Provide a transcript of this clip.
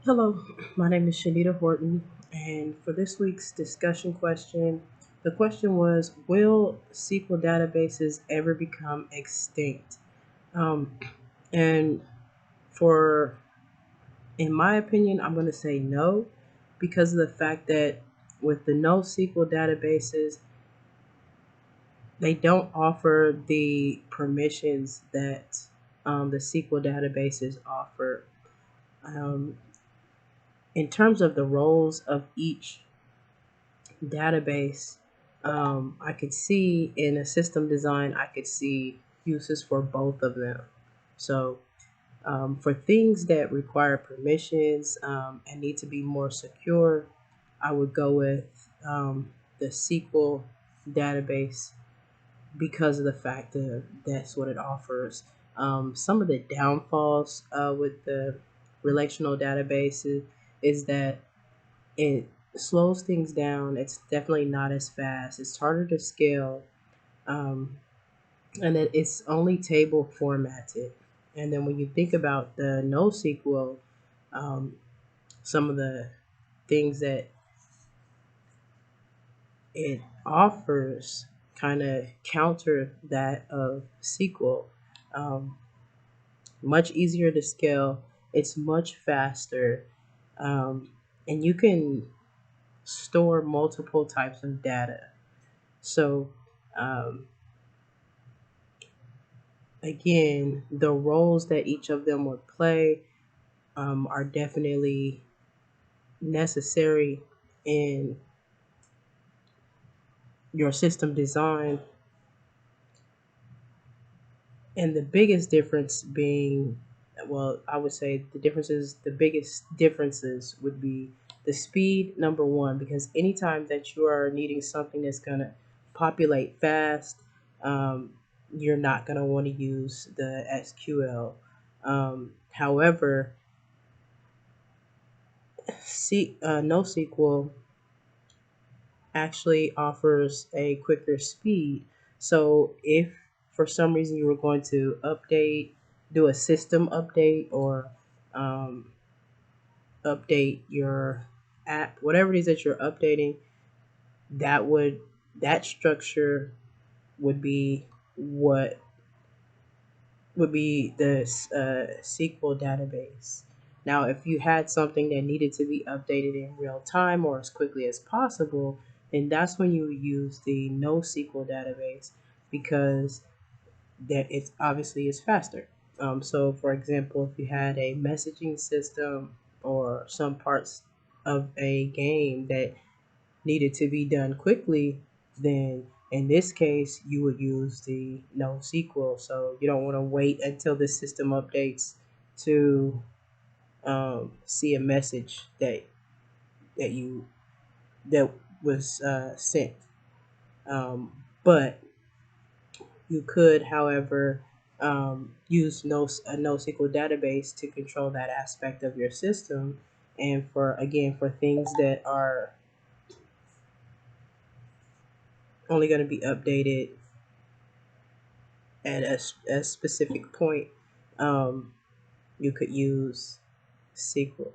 Hello, my name is Shanita Horton, and for this week's discussion question, the question was, will SQL databases ever become extinct? Um, and for, in my opinion, I'm going to say no, because of the fact that with the NoSQL databases, they don't offer the permissions that the SQL databases offer. Um, in terms of the roles of each database, I could see in a system design, I could see uses for both of them. So, for things that require permissions and need to be more secure, I would go with the SQL database because of the fact that that's what it offers. Some of the downfalls with the relational databases is that it slows things down. It's definitely not as fast. It's harder to scale, um, and that it's only table formatted. And then when you think about the NoSQL, um, some of the things that it offers kind of counter that of SQL. Um, Much easier to scale. It's much faster, um, and you can store multiple types of data. So, um, again, the roles that each of them would play are definitely necessary in your system design. And the biggest difference being, well, I would say the biggest differences would be the speed, number one, because anytime that you are needing something that's going to populate fast, um, you're not going to want to use the SQL. However, NoSQL actually offers a quicker speed. So if for some reason you were going to do a system update or um, update your app, whatever it is that you're updating, that would that structure would be what would be the SQL database. Now, if you had something that needed to be updated in real time or as quickly as possible, then that's when you would use the NoSQL database because that it obviously is faster. So, for example, if you had a messaging system or some parts of a game that needed to be done quickly, then in this case, you would use the NoSQL. So you don't want to wait until the system updates to see a message that you that was sent. But you could, however, use a NoSQL database to control that aspect of your system. And for again, for things that are only going to be updated at a specific point, um, you could use SQL.